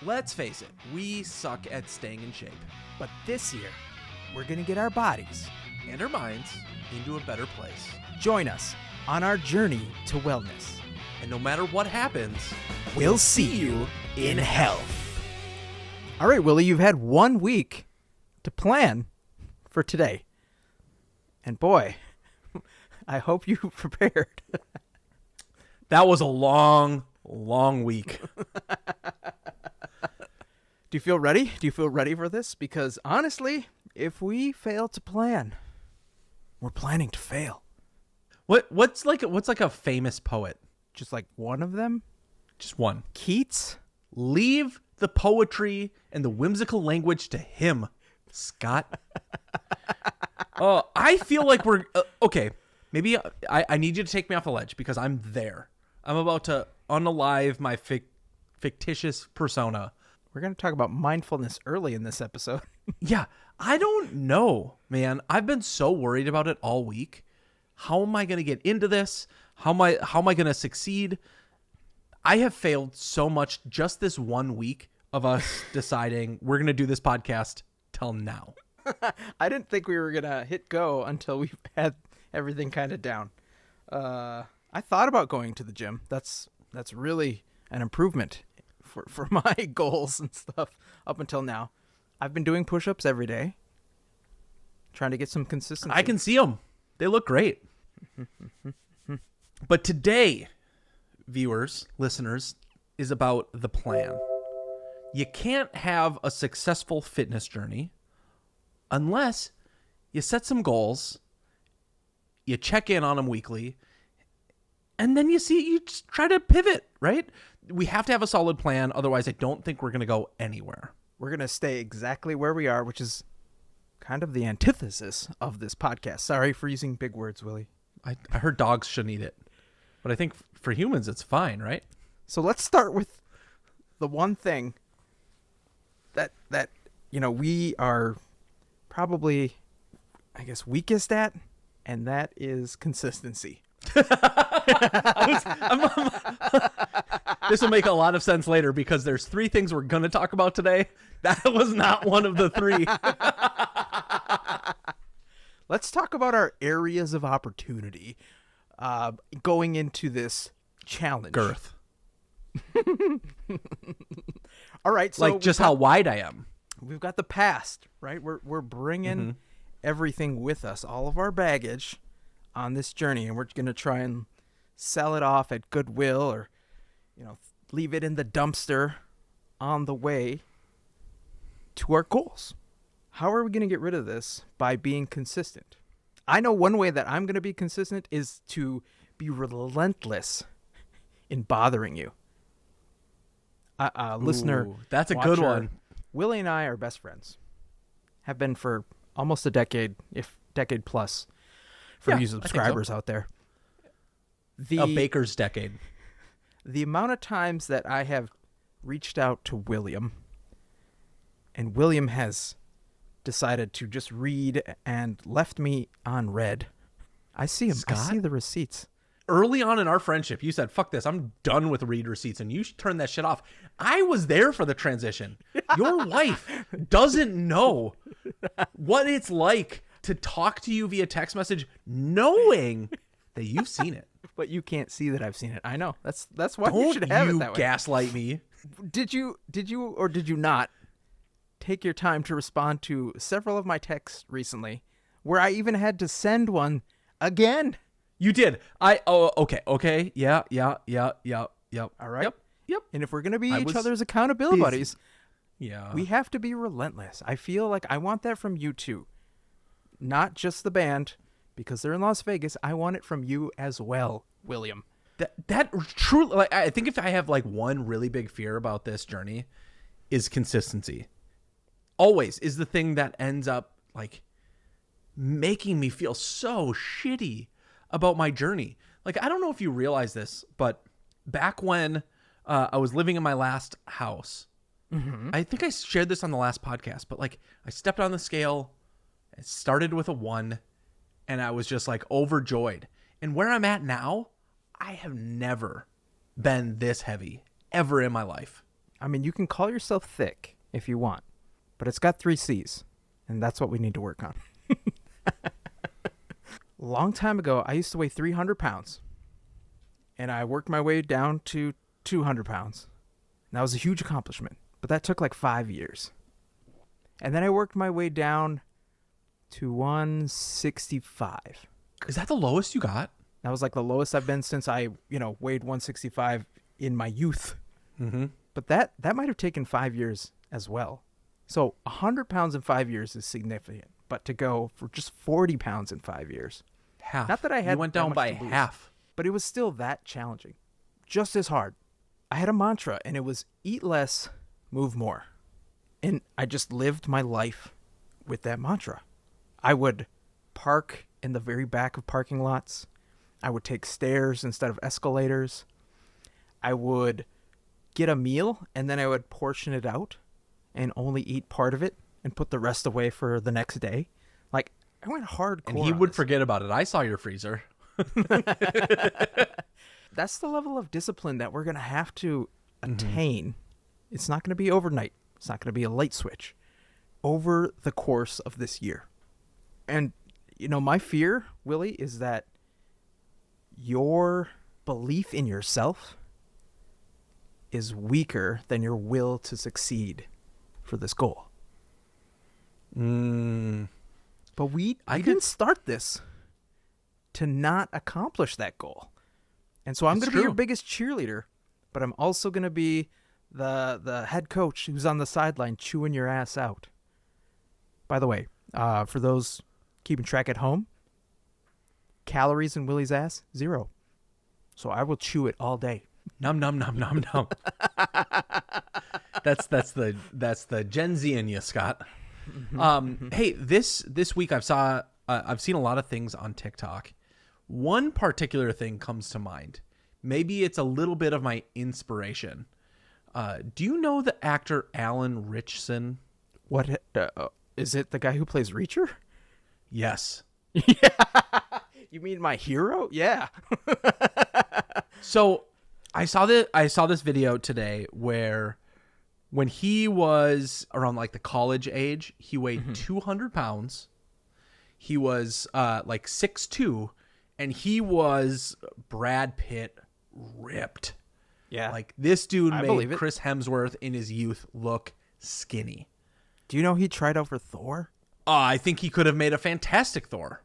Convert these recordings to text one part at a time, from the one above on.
Let's face it, we suck at staying in shape. But this year, we're going to get our bodies And our minds into a better place. Join us on our journey to wellness. And no matter what happens, We'll see you in health. All right, Willie, you've had 1 week to plan for today. And boy, I hope you prepared. that was a long week. Do you feel ready? Do you feel ready for this? Because honestly, if we fail to plan, we're planning to fail. What's like a famous poet? Just like one of them? Just one. Keats? Leave the poetry and the whimsical language to him, Scott. Oh, I feel like we're okay. Maybe I need you to take me off a ledge because I'm there. I'm about to unalive my fictitious persona. We're going to talk about mindfulness early in this episode. Yeah, I don't know, man. I've been so worried about it all week. How am I going to get into this? How am I going to succeed? I have failed so much just this 1 week of us deciding we're going to do this podcast till now. I didn't think we were going to hit go until we had everything kind of down. I thought about going to the gym. That's really an improvement for my goals and stuff up until now. I've been doing push-ups every day, trying to get some consistency. I can see them. They look great. But today, viewers, listeners, is about the plan. You can't have a successful fitness journey unless you set some goals, you check in on them weekly, and then you just try to pivot, right? We have to have a solid plan. Otherwise, I don't think we're going to go anywhere. We're going to stay exactly where we are, which is kind of the antithesis of this podcast. Sorry for using big words, Willie. I heard dogs shouldn't eat it, but I think for humans, it's fine, right? So let's start with the one thing that we are probably, I guess, weakest at, and that is consistency. This will make a lot of sense later because there's 3 things we're going to talk about today. That was not one of the 3. Let's talk about our areas of opportunity going into this challenge. Girth. All right. So like just how wide I am. We've got the past, right? We're bringing everything with us, all of our baggage on this journey, and we're going to try and sell it off at Goodwill or, leave it in the dumpster on the way to our goals. How are we going to get rid of this? By being consistent. I know one way that I'm going to be consistent is to be relentless in bothering you. Listener, that's a good watcher, one. Willie and I are best friends. Have been for almost a decade, if decade plus, for you subscribers out there. A baker's decade. The amount of times that I have reached out to William, and William has decided to just read and left me on red. I see him. Scott? I see the receipts. Early on in our friendship, you said, fuck this, I'm done with read receipts, and you should turn that shit off. I was there for the transition. Your wife doesn't know what it's like to talk to you via text message knowing that you've seen it. But you can't see that I've seen it. I know. That's why you should have it that way. Gaslight me. Did you or did you not take your time to respond to several of my texts recently where I even had to send one again? You did. Okay. Yeah. All right. Yep. And if we're going to be each other's accountability buddies, yeah, we have to be relentless. I feel like I want that from you too. Not just the band, because they're in Las Vegas. I want it from you as well, William. That truly, like, I think if I have like one really big fear about this journey is consistency. Always is the thing that ends up like making me feel so shitty about my journey. Like, I don't know if you realize this, but back when I was living in my last house, I think I shared this on the last podcast, but like I stepped on the scale, it started with a 1, and I was just like overjoyed. And where I'm at now, I have never been this heavy ever in my life. I mean, you can call yourself thick if you want, but it's got 3 C's, and that's what we need to work on. Long time ago, I used to weigh 300 pounds, and I worked my way down to 200 pounds. And that was a huge accomplishment, but that took like 5 years. And then I worked my way down to 165. Is that the lowest you got? That was like the lowest I've been since I, weighed 165 in my youth. Mm-hmm. But that might have taken 5 years as well. So 100 pounds in 5 years is significant. But to go for just 40 pounds in 5 years. Half. Not that I had You went down that by much to lose, half. but it was still that challenging. Just as hard. I had a mantra, and it was eat less, move more. And I just lived my life with that mantra. I would park in the very back of parking lots. I would take stairs instead of escalators. I would get a meal, and then I would portion it out and only eat part of it and put the rest away for the next day. Like, I went hardcore. And he would forget about it. I saw your freezer. That's the level of discipline that we're going to have to attain. It's not going to be overnight. It's not going to be a light switch. Over the course of this year. And, my fear, Willie, is that your belief in yourself is weaker than your will to succeed for this goal. But we didn't start this to not accomplish that goal. And so I'm going to be your biggest cheerleader, but I'm also going to be the head coach who's on the sideline chewing your ass out. By the way, for those keeping track at home, calories in Willie's ass, 0. So I will chew it all day. Num num num num num. That's the Gen Z in you, Scott. Hey, this week I've seen a lot of things on TikTok. One particular thing comes to mind. Maybe it's a little bit of my inspiration. Do you know the actor Alan Ritchson? What is it? The guy who plays Reacher? Yes. Yeah. You mean my hero? Yeah. So I saw this video today where when he was around like the college age, he weighed 200 pounds. He was like 6'2", and he was Brad Pitt ripped. Yeah. Like this dude I made believe it. Chris Hemsworth in his youth look skinny. Do you know he tried out for Thor? I think he could have made a fantastic Thor.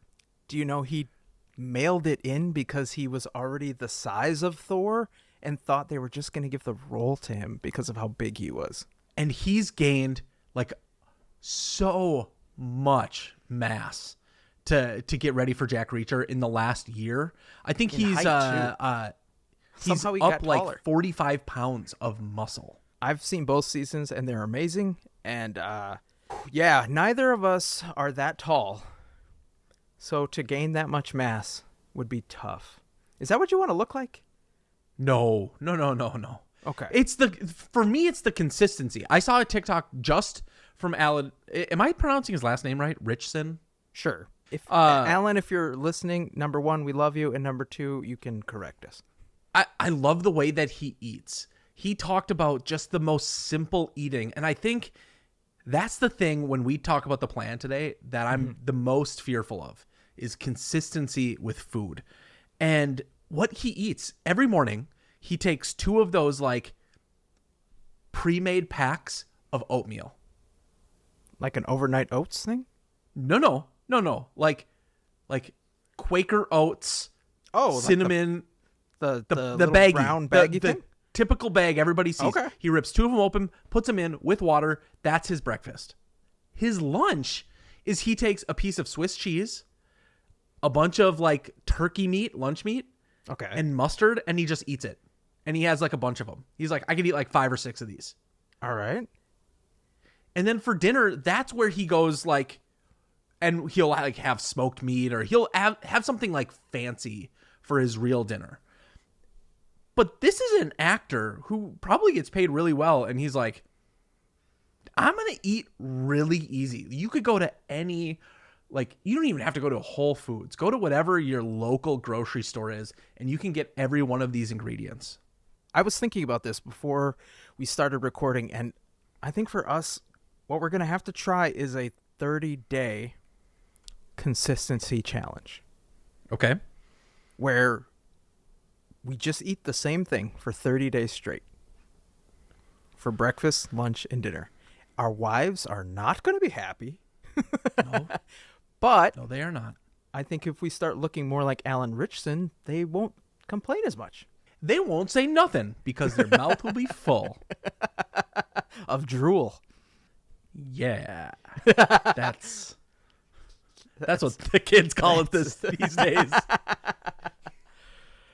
Do you know he mailed it in because he was already the size of Thor and thought they were just going to give the role to him because of how big he was? And he's gained like so much mass to get ready for Jack Reacher in the last year. I think he's Somehow he up got like taller. 45 pounds of muscle. I've seen both seasons and they're amazing. And yeah, neither of us are that tall. So to gain that much mass would be tough. Is that what you want to look like? No. Okay. For me, it's the consistency. I saw a TikTok just from Alan. Am I pronouncing his last name right? Richson? Sure. If Alan, if you're listening, number 1, we love you. And number 2, you can correct us. I love the way that he eats. He talked about just the most simple eating. And I think that's the thing when we talk about the plan today that I'm the most fearful of is consistency with food. And what he eats every morning, he takes 2 of those like pre-made packs of oatmeal. Like an overnight oats thing? No. Like Quaker oats, cinnamon, the the baggie, brown baggy the thing? typical bag everybody sees. Okay. He rips 2 of them open, puts them in with water. That's his breakfast. His lunch is he takes a piece of Swiss cheese, a bunch of like turkey meat, lunch meat, Okay. and mustard, and he just eats it. And he has like a bunch of them. He's like, I could eat like 5 or 6 of these. All right. And then for dinner, that's where he goes like, and he'll like have smoked meat or he'll have something like fancy for his real dinner. But this is an actor who probably gets paid really well. And he's like, I'm going to eat really easy. You could go to any, like, you don't even have to go to Whole Foods. Go to whatever your local grocery store is, and you can get every one of these ingredients. I was thinking about this before we started recording, and I think for us, what we're going to have to try is a 30-day consistency challenge. Okay. Where we just eat the same thing for 30 days straight. For breakfast, lunch, and dinner. Our wives are not going to be happy. No. But No, they are not. I think if we start looking more like Alan Richson, they won't complain as much. They won't say nothing because their mouth will be full Of drool. Yeah. That's what the kids call it these days.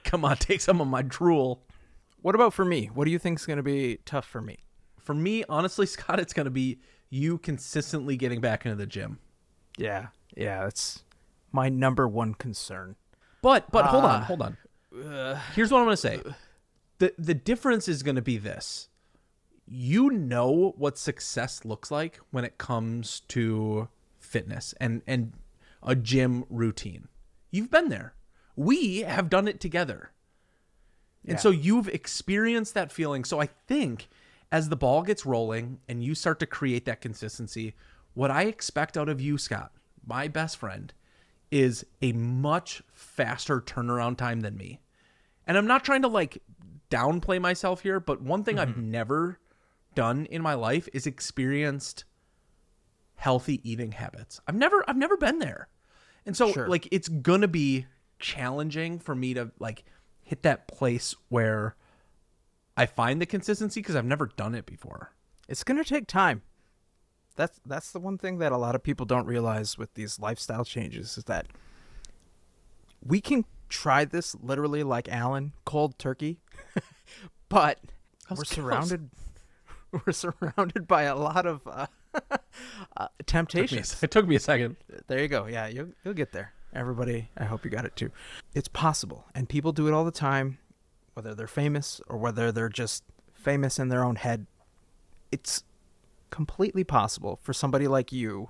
Come on, take some of my drool. What about for me? What do you think is going to be tough for me? For me, honestly, Scott, it's going to be you consistently getting back into the gym. Yeah, that's my number one concern. But hold on. Here's what I'm going to say. The difference is going to be this. You know what success looks like when it comes to fitness and a gym routine. You've been there. We have done it together. And so you've experienced that feeling. So I think as the ball gets rolling and you start to create that consistency, what I expect out of you, Scott, my best friend, is a much faster turnaround time than me. And I'm not trying to like downplay myself here, but one thing I've never done in my life is experienced healthy eating habits. I've never been there. And so like it's going to be challenging for me to like hit that place where I find the consistency because I've never done it before. It's going to take time. That's the one thing that a lot of people don't realize with these lifestyle changes is that we can try this literally like Alan, cold turkey, but we're surrounded by a lot of temptations. It took me a second. There you go. Yeah, you'll get there. Everybody, I hope you got it too. It's possible, and people do it all the time, whether they're famous or whether they're just famous in their own head. It's completely possible for somebody like you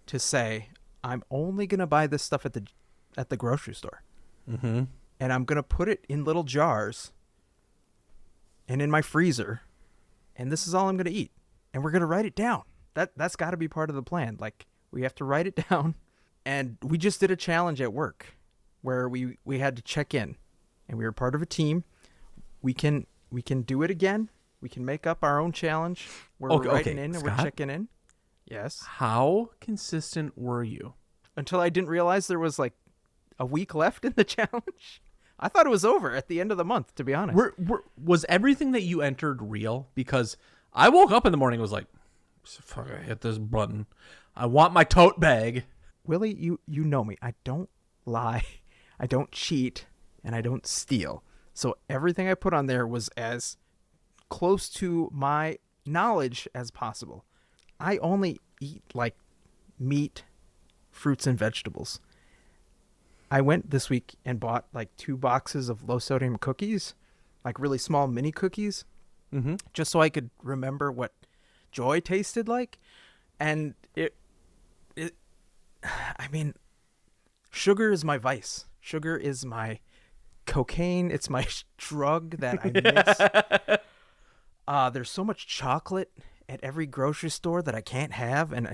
to say, I'm only going to buy this stuff at the grocery store. Mm-hmm. And I'm going to put it in little jars and in my freezer, and this is all I'm going to eat. And we're going to write it down. That's got to be part of the plan. Like, we have to write it down. And we just did a challenge at work where we had to check in, and we were part of a team. We can do it again. We can make up our own challenge where we're writing in and Scott? we're checking in. Yes. How consistent were you? Until I didn't realize there was like a week left in the challenge. I thought it was over at the end of the month, to be honest. Was everything that you entered real? Because I woke up in the morning and was like, fuck, I hit this button. I want my tote bag. Willie, you know me. I don't lie. I don't cheat. And I don't steal. So everything I put on there was as close to my knowledge as possible. I only eat like meat, fruits, and vegetables. I went this week and bought like 2 boxes of low sodium cookies, like really small mini cookies, just so I could remember what joy tasted like. And I mean, sugar is my vice. Sugar is my cocaine. It's my drug that I miss. There's so much chocolate at every grocery store that I can't have, and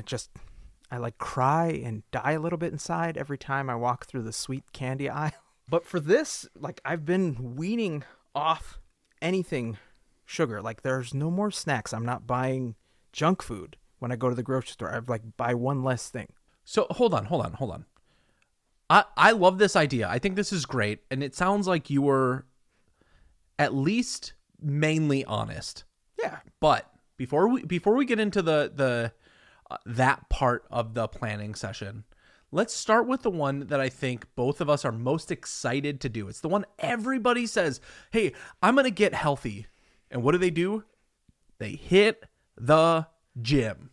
I like cry and die a little bit inside every time I walk through the sweet candy aisle. But for this, like, I've been weaning off anything sugar. Like, there's no more snacks. I'm not buying junk food when I go to the grocery store. I buy one less thing. So hold on. I love this idea. I think this is great, and it sounds like you were at least mainly honest. Yeah. But before we get into the that part of the planning session, let's start with the one that I think both of us are most excited to do. It's the one everybody says, "Hey, I'm going to get healthy." And what do? They hit the gym.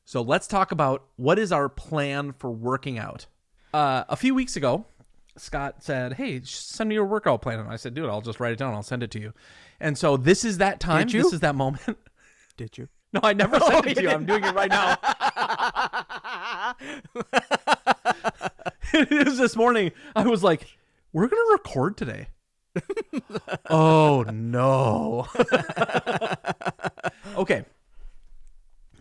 So let's talk about what is our plan for working out. A few weeks ago, Scott said, "Hey, send me your workout plan." And I said, "Dude, I'll just write it down. I'll send it to you." And so this is that time. Did you? This is that moment. Did you? No, I never sent it to you. I'm doing it right now. It was this morning. I was like, we're going to record today. Oh, no. Okay.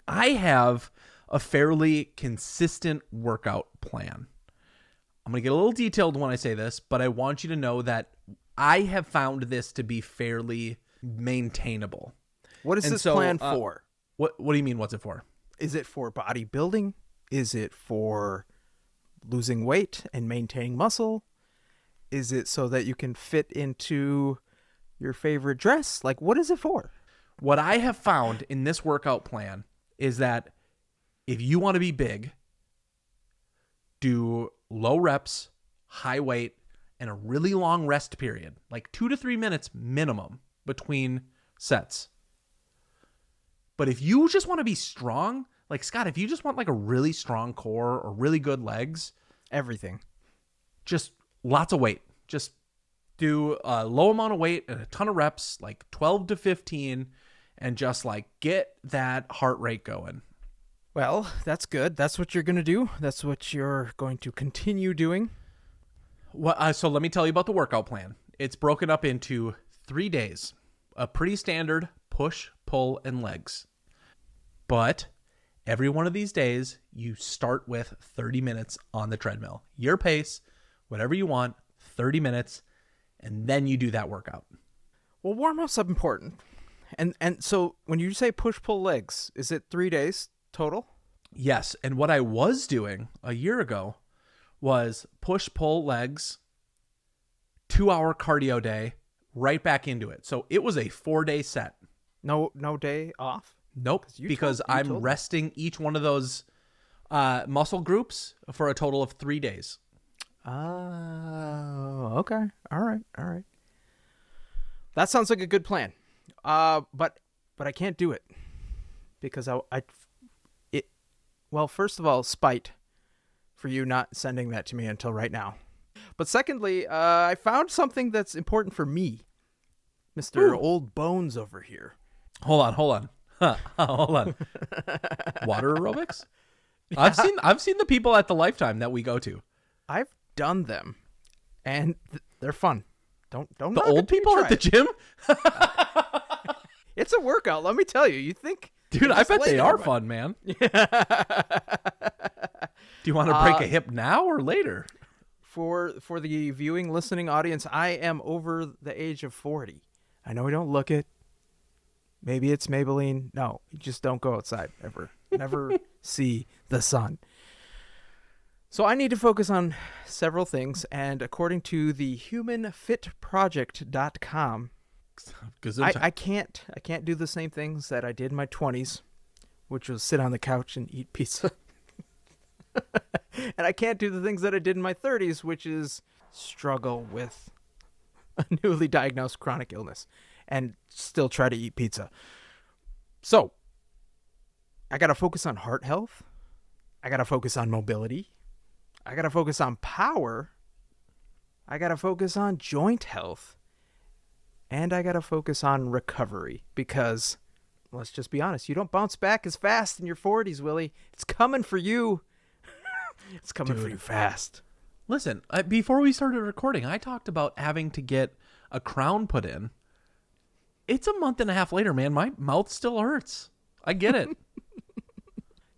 I have a fairly consistent workout plan. I'm going to get a little detailed when I say this, but I want you to know that I have found this to be fairly maintainable. What is And this so, plan for? What do you mean, what's it for? Is it for bodybuilding? Is it for losing weight and maintaining muscle? Is it so that you can fit into your favorite dress? Like, what is it for? What I have found in this workout plan is that if you want to be big, do low reps, high weight, and a really long rest period, like 2 to 3 minutes minimum between sets. But if you just want to be strong, like Scott, if you just want like a really strong core or really good legs, Everything. just lots of weight. Just do a low amount of weight and a ton of reps, like 12 to 15, and just like get that heart rate going. Well, that's good. That's what you're going to do. That's what you're going to continue doing. So let me tell you about the workout plan. It's broken up into 3 days, a pretty standard push, pull, and legs. But every one of these days, you start with 30 minutes on the treadmill. Your pace, whatever you want, 30 minutes, and then you do that workout. Well, warm-up's important. And so when you say push, pull, legs, is it 3 days total? Yes, and what I was doing a year ago was push, pull, legs, 2-hour cardio day, right back into it. So it was a 4-day set. No day off? Nope, because I'm resting each one of those muscle groups for a total of 3 days. Oh, okay. All right. That sounds like a good plan. But I can't do it because well, first of all, spite for you not sending that to me until right now. But secondly, I found something that's important for me, Mr. Old Bones over here. Hold on. Hold on. Water aerobics? Yeah. I've seen the people at the Lifetime that we go to. I've done them, and they're fun. Don't the old people at the gym? It's a workout, let me tell you. You think, dude? I bet they are fun, man. Do you want to break a hip now or later? For the viewing, listening audience, I am over the age of 40. I know we don't look it. Maybe it's Maybelline. No, you just don't go outside ever. Never see the sun. So I need to focus on several things, and according to the humanfitproject.com, I can't do the same things that I did in my 20s, which was sit on the couch and eat pizza. And I can't do the things that I did in my 30s, which is struggle with a newly diagnosed chronic illness and still try to eat pizza. So I got to focus on heart health. I got to focus on mobility. I got to focus on power. I got to focus on joint health. And I got to focus on recovery because, let's just be honest, you don't bounce back as fast in your 40s, Willie. It's coming for you. It's coming for you fast. Listen, before we started recording, I talked about having to get a crown put in. It's a month and a half later, man. My mouth still hurts. I get it.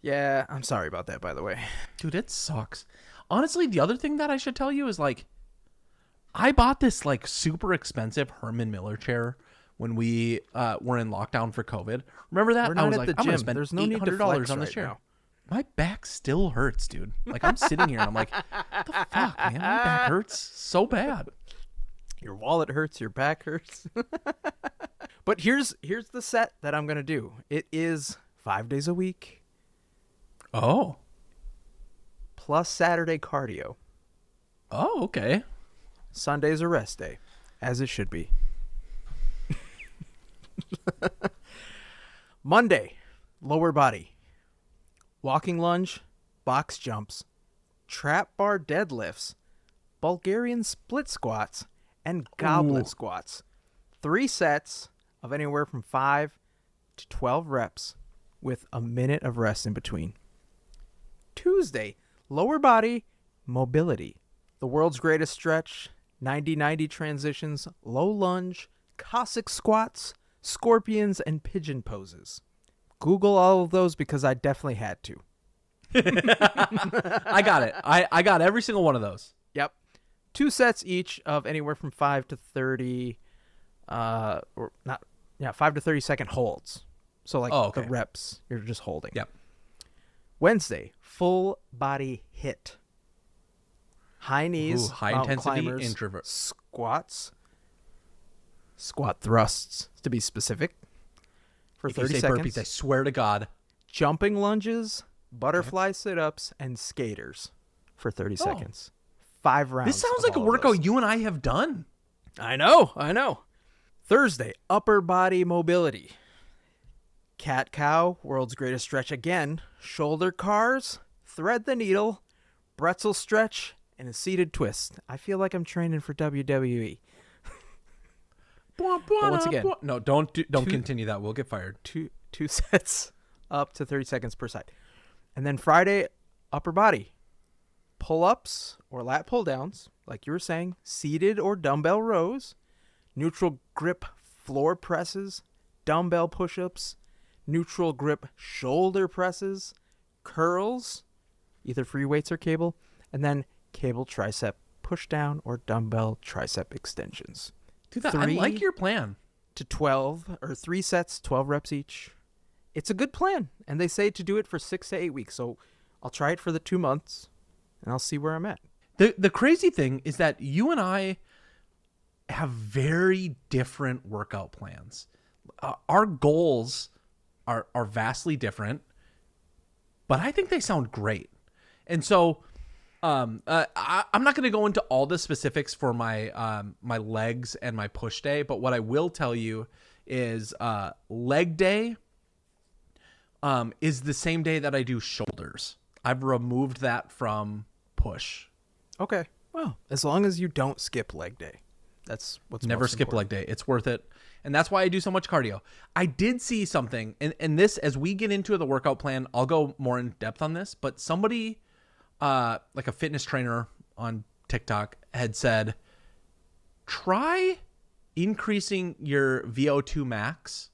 Yeah, I'm sorry about that, by the way. Dude, it sucks. Honestly, the other thing that I should tell you is, like, I bought this, like, super expensive Herman Miller chair when we were in lockdown for COVID. Remember that? I was like, I'm going to spend There's no need to flex on this right chair. now. My back still hurts, dude. Like, I'm sitting here and I'm like, what the fuck, man? My back hurts so bad. Your wallet hurts, your back hurts. But here's the set that I'm going to do. It is 5 days a week. Oh. Plus Saturday cardio. Oh, okay. Sunday's a rest day, as it should be. Monday, lower body. Walking lunge, box jumps, trap bar deadlifts, Bulgarian split squats, and goblet squats. 3 sets of anywhere from 5 to 12 reps with a minute of rest in between. Tuesday, lower body mobility. The world's greatest stretch, 90-90 transitions, low lunge, Cossack squats, scorpions, and pigeon poses. Google all of those because I definitely had to. I got it. I got every single one of those. Yep. 2 sets each of anywhere from 5 to 30 5 to 30 second holds. So like the reps, you're just holding. Yep. Wednesday, full body hit. High knees, high mountain intensity climbers, introvert. squats, squat thrusts to be specific, for If 30 you say seconds. burpees, I swear to God. Jumping lunges, butterfly sit-ups, and skaters for 30 seconds. 5 rounds. This sounds of like a all of workout those. you and I have done. I know. Thursday, upper body mobility. Cat-cow, world's greatest stretch again. Shoulder cars, thread the needle, pretzel stretch, and a seated twist. I feel like I'm training for WWE. But once again, No, don't continue that. We'll get fired. two sets up to 30 seconds per side. And then Friday, upper body. Pull-ups or lat pull-downs, like you were saying, seated or dumbbell rows, neutral grip floor presses, dumbbell push-ups, neutral grip shoulder presses, curls, either free weights or cable, and then cable tricep push-down or dumbbell tricep extensions. Dude, I like your plan. To 12 or 3 sets, 12 reps each. It's a good plan, and they say to do it for 6 to 8 weeks. So I'll try it for the 2 months, and I'll see where I'm at. The crazy thing is that you and I have very different workout plans. Our goals are vastly different, but I think they sound great. And so I'm not going to go into all the specifics for my my legs and my push day, but what I will tell you is leg day is the same day that I do shoulders. I've removed that from push. Okay. Well, as long as you don't skip leg day. That's what's Never most skip important. leg day. It's worth it. And that's why I do so much cardio. I did see something, and this, as we get into the workout plan, I'll go more in depth on this, but somebody, like a fitness trainer on TikTok, had said, try increasing your VO2 max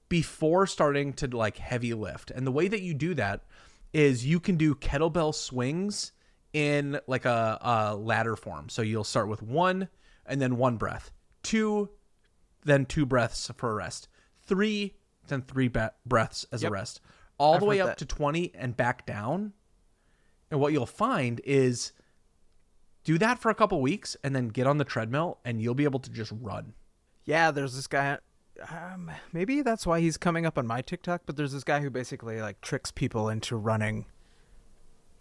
before starting to like heavy lift. And the way that you do that is you can do kettlebell swings in like a ladder form. So you'll start with 1 and then 1 breath, 2, then 2 breaths for a rest, 3, then 3 breaths as a rest, all the way up to 20 and back down. And what you'll find is do that for a couple weeks and then get on the treadmill and you'll be able to just run. Yeah, there's this guy. Maybe that's why he's coming up on my TikTok, but there's this guy who basically like tricks people into running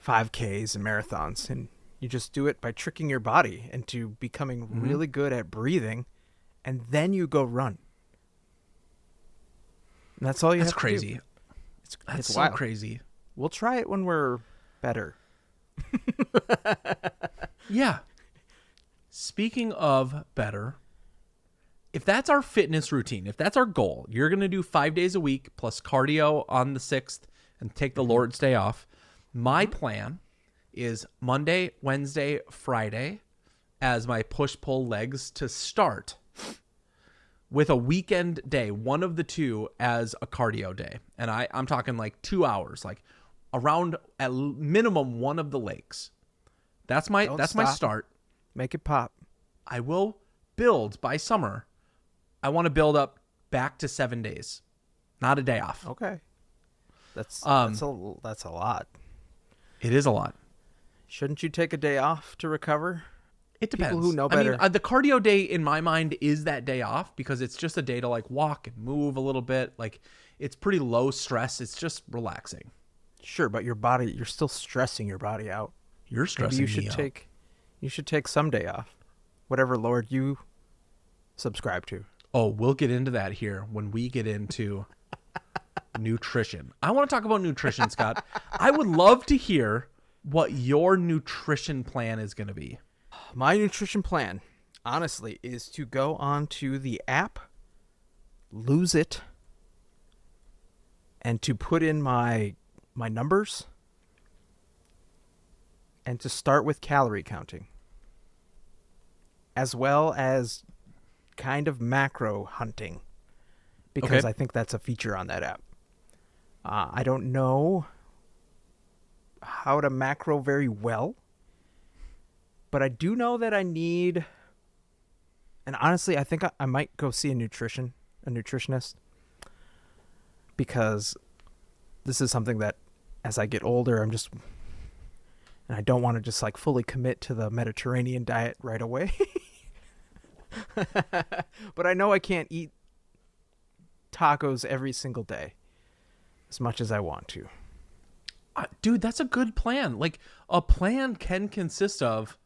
5Ks and marathons, and you just do it by tricking your body into becoming really good at breathing, and then you go run. And that's all you have to do. That's crazy. It's so wild. crazy. We'll try it when we're better. Yeah. Speaking of better, if that's our fitness routine, if that's our goal, you're going to do 5 days a week plus cardio on the 6th and take the Lord's Day off. My plan is Monday, Wednesday, Friday as my push-pull legs to start, with a weekend day, one of the two, as a cardio day. And I'm talking like 2 hours, like around at minimum one of the lakes. That's my start. Make it pop. I will build by summer. I want to build up back to 7 days, not a day off. Okay. That's a lot. It is a lot. Shouldn't you take a day off to recover? It depends. People who know better. I mean, the cardio day in my mind is that day off because it's just a day to like walk and move a little bit. Like it's pretty low stress. It's just relaxing. Sure, but your body, you're still stressing your body out. You're stressing me out. You should take some day off. Whatever Lord you subscribe to. Oh, we'll get into that here when we get into nutrition. I want to talk about nutrition, Scott. I would love to hear what your nutrition plan is going to be. My nutrition plan, honestly, is to go onto the app, lose it, and to put in my numbers, and to start with calorie counting. as well as kind of macro hunting, because Okay. I think that's a feature on that app. I don't know how to macro very well, but I do know that I need, and honestly, I think I might go see a nutritionist, because this is something that as I get older, and I don't want to just like fully commit to the Mediterranean diet right away. But I know I can't eat tacos every single day as much as I want to. Dude, that's a good plan. Like, a plan can consist of,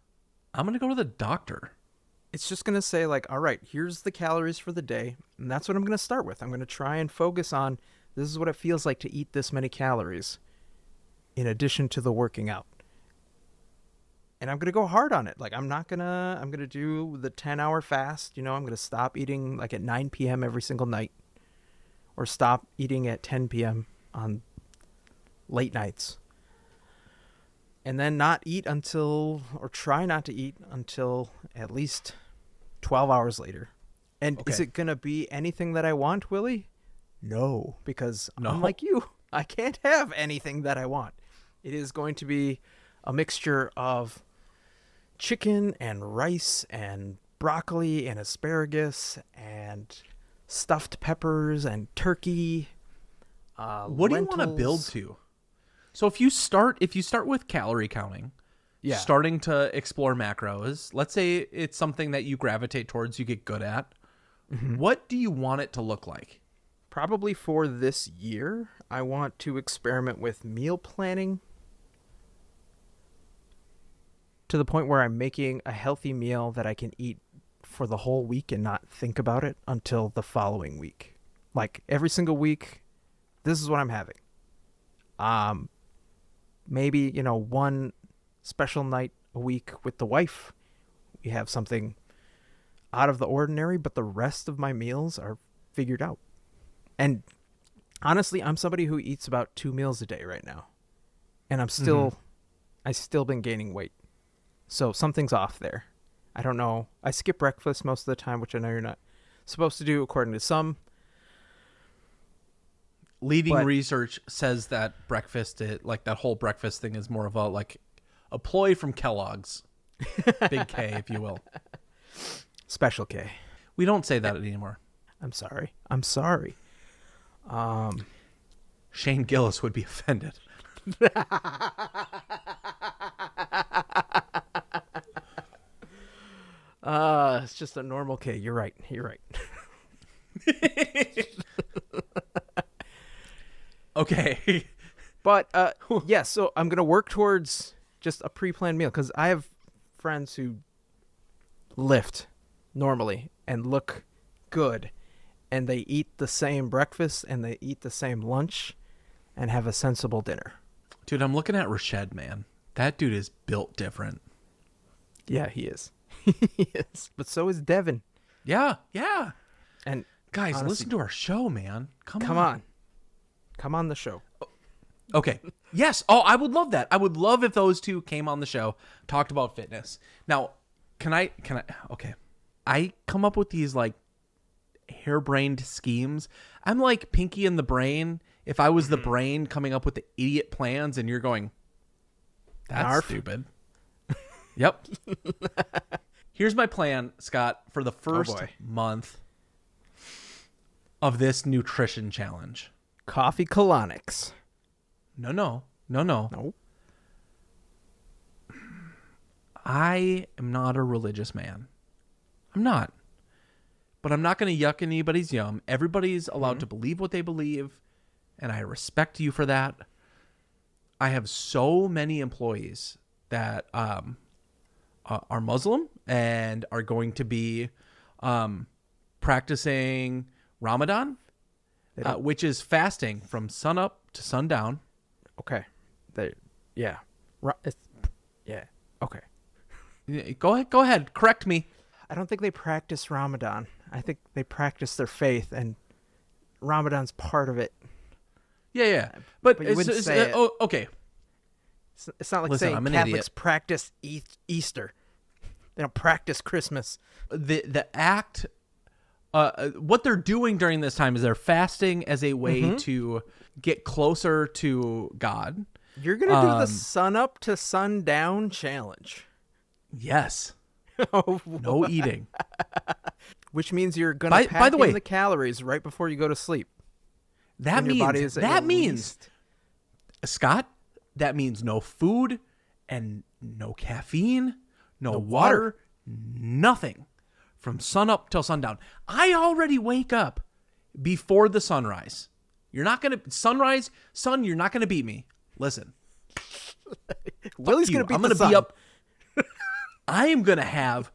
I'm going to go to the doctor. It's just going to say like, all right, here's the calories for the day. And that's what I'm going to start with. I'm going to try and focus on, this is what it feels like to eat this many calories in addition to the working out. And I'm going to go hard on it. Like, I'm going to do the 10-hour fast. I'm going to stop eating like at 9 p.m. every single night, or stop eating at 10 p.m. on late nights. And then try not to eat until at least 12 hours later. And is it going to be anything that I want, Willie? No, because unlike you, I can't have anything that I want. It is going to be a mixture of chicken and rice and broccoli and asparagus and stuffed peppers and turkey. What do you want to build to? So if you start with calorie counting, starting to explore macros, let's say it's something that you gravitate towards, you get good at. Mm-hmm. What do you want it to look like? Probably for this year, I want to experiment with meal planning to the point where I'm making a healthy meal that I can eat for the whole week and not think about it until the following week. Like every single week, this is what I'm having. Maybe, one special night a week with the wife, we have something out of the ordinary, but the rest of my meals are figured out. And honestly, I'm somebody who eats about 2 meals a day right now. And I've still been gaining weight. So something's off there. I don't know. I skip breakfast most of the time, which I know you're not supposed to do according to some. Leading research says that breakfast, like that whole breakfast thing, is more of a ploy from Kellogg's. Big K, if you will. Special K. We don't say that anymore. I'm sorry. Shane Gillis would be offended. It's just a normal K. You're right. Okay. But so I'm going to work towards just a pre-planned meal, because I have friends who lift normally and look good, and they eat the same breakfast and they eat the same lunch and have a sensible dinner. Dude, I'm looking at Rashad, man. That dude is built different. Yeah, he is. He is. But so is Devin. Yeah. And guys, honestly, listen to our show, man. Come on. Come on the show. Okay. Yes. Oh, I would love that. I would love if those two came on the show, talked about fitness. Now, can I, okay. I come up with these like harebrained schemes. I'm like Pinky in the Brain. If I was the brain coming up with the idiot plans, and you're going, that's stupid. Yep. Here's my plan, Scott, for the first month of this nutrition challenge. Coffee colonics. No. No. I am not a religious man. I'm not. But I'm not going to yuck anybody's yum. Everybody's allowed to believe what they believe, and I respect you for that. I have so many employees that are Muslim and are going to be practicing Ramadan, which is fasting from sunup to sundown. Okay. Yeah. Okay. Go ahead. Correct me. I don't think they practice Ramadan. I think they practice their faith, and Ramadan's part of it. Yeah. But you wouldn't say it. Okay. It's not like Listen, saying I'm an Catholics idiot. practice Easter. practice Christmas. The act, what they're doing during this time is they're fasting as a way to get closer to God. You're going to do the sun up to sundown challenge. Yes. Oh, No eating. Which means you're going to pack in the calories right before you go to sleep. That means, Scott, that means no food and no caffeine, no water, nothing from sun up till sundown. I already wake up before the sunrise. You're not going to sunrise, sun, you're not going to beat me. Listen. Willy's going to beat I'm going to be up. I am going to have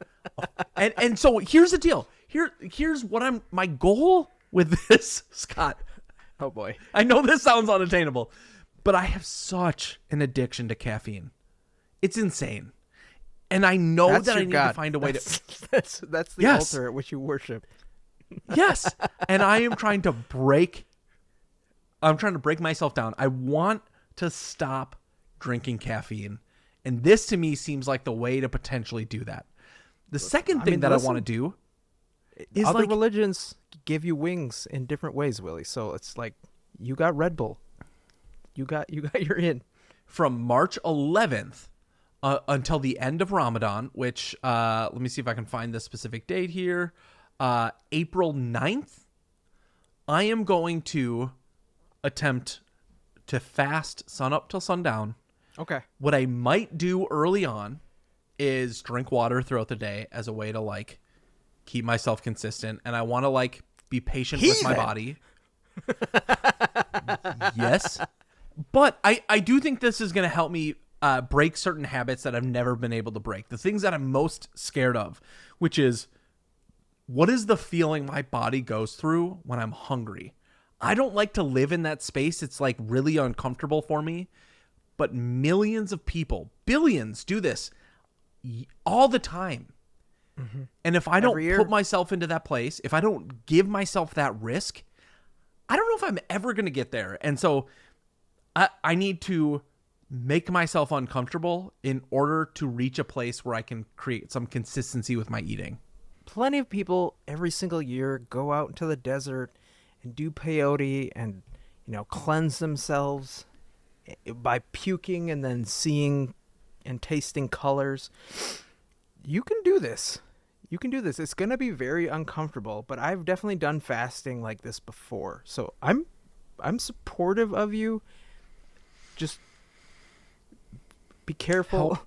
and so here's the deal. Here's what my goal with this, Scott. Oh boy. I know this sounds unattainable, but I have such an addiction to caffeine. It's insane. And I know that I need to find a way that's the altar at which you worship. Yes. And I am trying to break myself down. I want to stop drinking caffeine. And this to me seems like the way to potentially do that. The second thing I want to do is other religions give you wings in different ways, Willy. So it's like you got Red Bull. You got your in. From March 11th until the end of Ramadan, which let me see if I can find the specific date here. April 9th, I am going to attempt to fast sun up till sundown. Okay. What I might do early on is drink water throughout the day as a way to like keep myself consistent, and I want to like be patient with my body. Yes. But I do think this is going to help me break certain habits that I've never been able to break. The things that I'm most scared of, which is what is the feeling my body goes through when I'm hungry? I don't like to live in that space. It's like really uncomfortable for me. But millions of people, billions, do this all the time. Mm-hmm. And if I don't put myself into that place, if I don't give myself that risk, I don't know if I'm ever going to get there. And so I need to make myself uncomfortable in order to reach a place where I can create some consistency with my eating. Plenty of people every single year go out into the desert and do peyote and, cleanse themselves by puking and then seeing and tasting colors. You can do this. It's going to be very uncomfortable, but I've definitely done fasting like this before. So I'm supportive of you. Just be careful.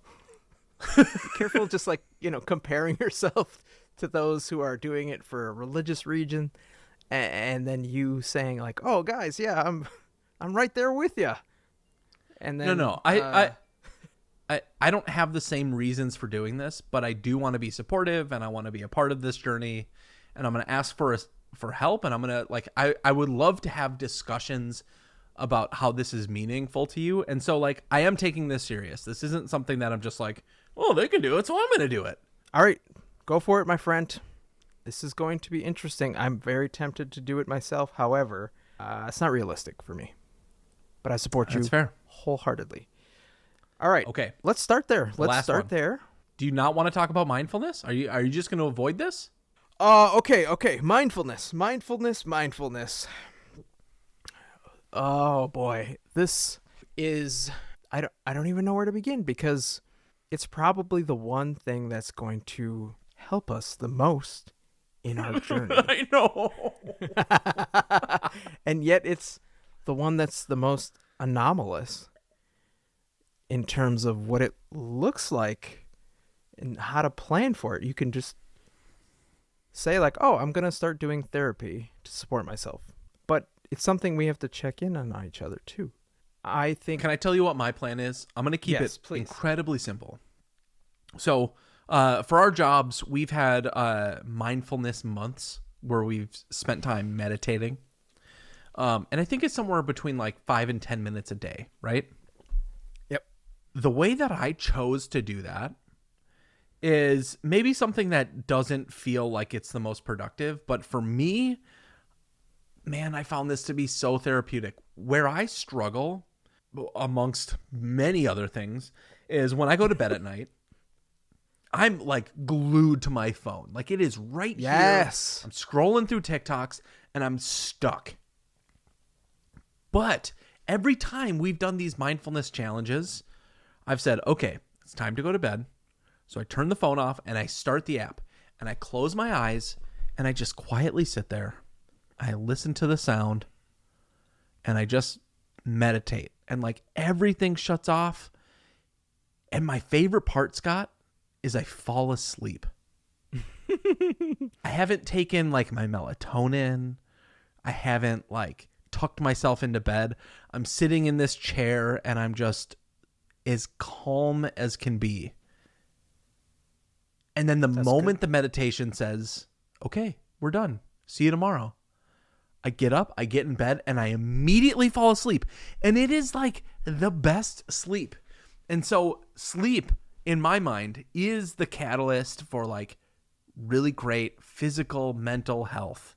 Be careful just like, comparing yourself to those who are doing it for a religious region and then you saying like, "Oh, guys, yeah, I'm right there with you." And then No. I don't have the same reasons for doing this, but I do want to be supportive and I want to be a part of this journey, and I'm going to ask for help, and I'm going to I would love to have discussions about how this is meaningful to you. And so I am taking this serious. This isn't something that I'm just like, "Oh, they can do it, so I'm going to do it." All right, go for it, my friend. This is going to be interesting. I'm very tempted to do it myself. However, it's not realistic for me. But I support you wholeheartedly. All right. Okay. Let's start there. Let's start there. Do you not want to talk about mindfulness? Are you just going to avoid this? Okay. Mindfulness. Oh boy. This is I don't even know where to begin, because it's probably the one thing that's going to help us the most in our journey. I know. And yet it's the one that's the most anomalous in terms of what it looks like and how to plan for it. You can just say like, "Oh, I'm going to start doing therapy to support myself." But it's something we have to check in on each other too. I think. Can I tell you what my plan is? I'm going to keep it incredibly simple. So, for our jobs, we've had mindfulness months where we've spent time meditating. And I think it's somewhere between 5 and 10 minutes a day, right? Yep. The way that I chose to do that is maybe something that doesn't feel like it's the most productive, but for me, man, I found this to be so therapeutic. Where I struggle, amongst many other things, is when I go to bed at night, I'm like glued to my phone. Like it is right Yes. here. I'm scrolling through TikToks and I'm stuck. But every time we've done these mindfulness challenges, I've said, okay, it's time to go to bed. So I turn the phone off and I start the app and I close my eyes and I just quietly sit there. I listen to the sound and I just meditate, and like everything shuts off. And my favorite part, Scott, is I fall asleep. I haven't taken like my melatonin. I haven't like tucked myself into bed. I'm sitting in this chair and I'm just as calm as can be. And then the moment the meditation says, okay, we're done. See you tomorrow. I get up, I get in bed, and I immediately fall asleep. And it is like the best sleep. And so sleep, in my mind, is the catalyst for like really great physical, mental health.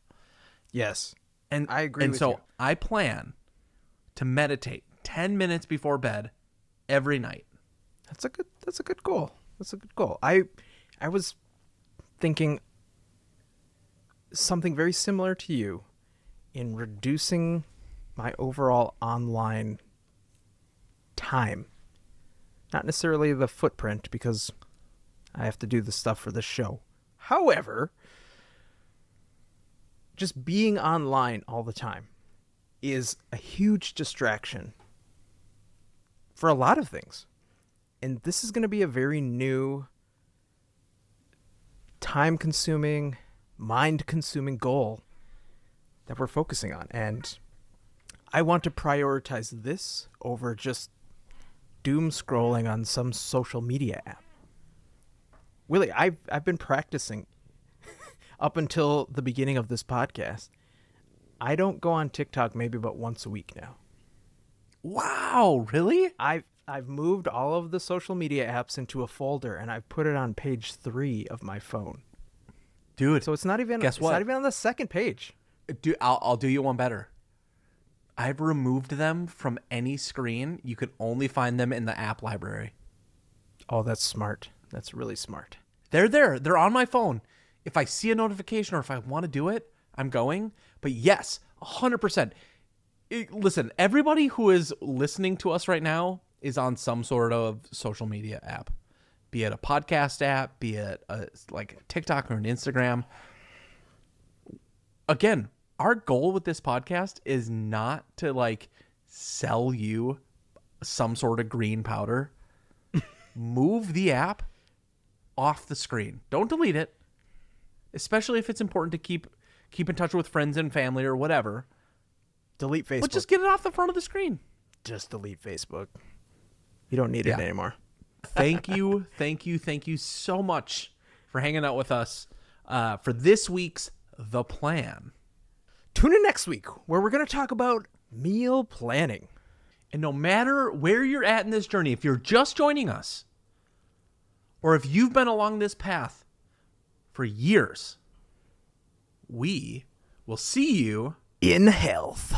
Yes. And I agree with you. you. I plan to meditate 10 minutes before bed every night. That's a good goal. That's a good goal. I was thinking something very similar to you in reducing my overall online time. Not necessarily the footprint, because I have to do the stuff for the show. However, just being online all the time is a huge distraction for a lot of things. And this is going to be a very new, time-consuming, mind-consuming goal that we're focusing on. And I want to prioritize this over just doom scrolling on some social media app. Willie, I've been practicing up until the beginning of this podcast. I don't go on TikTok maybe about once a week now. Wow, really? I've moved all of the social media apps into a folder and I've put it on page 3 of my phone. Dude, So it's not even guess what? It's not even on the second page. Dude, I'll do you one better. I've removed them from any screen. You can only find them in the app library. Oh, that's smart. That's really smart. They're there. They're on my phone. If I see a notification or if I want to do it, I'm going. But yes, 100%. Listen, everybody who is listening to us right now is on some sort of social media app, be it a podcast app, be it like TikTok or an Instagram. Again, our goal with this podcast is not to like sell you some sort of green powder. Move the app off the screen. Don't delete it, especially if it's important to keep in touch with friends and family or whatever. Delete Facebook. But just get it off the front of the screen. Just delete Facebook. You don't need it anymore. Thank you so much for hanging out with us for this week's The Plan. Tune in next week where we're going to talk about meal planning. And no matter where you're at in this journey, if you're just joining us, or if you've been along this path for years, we will see you In health.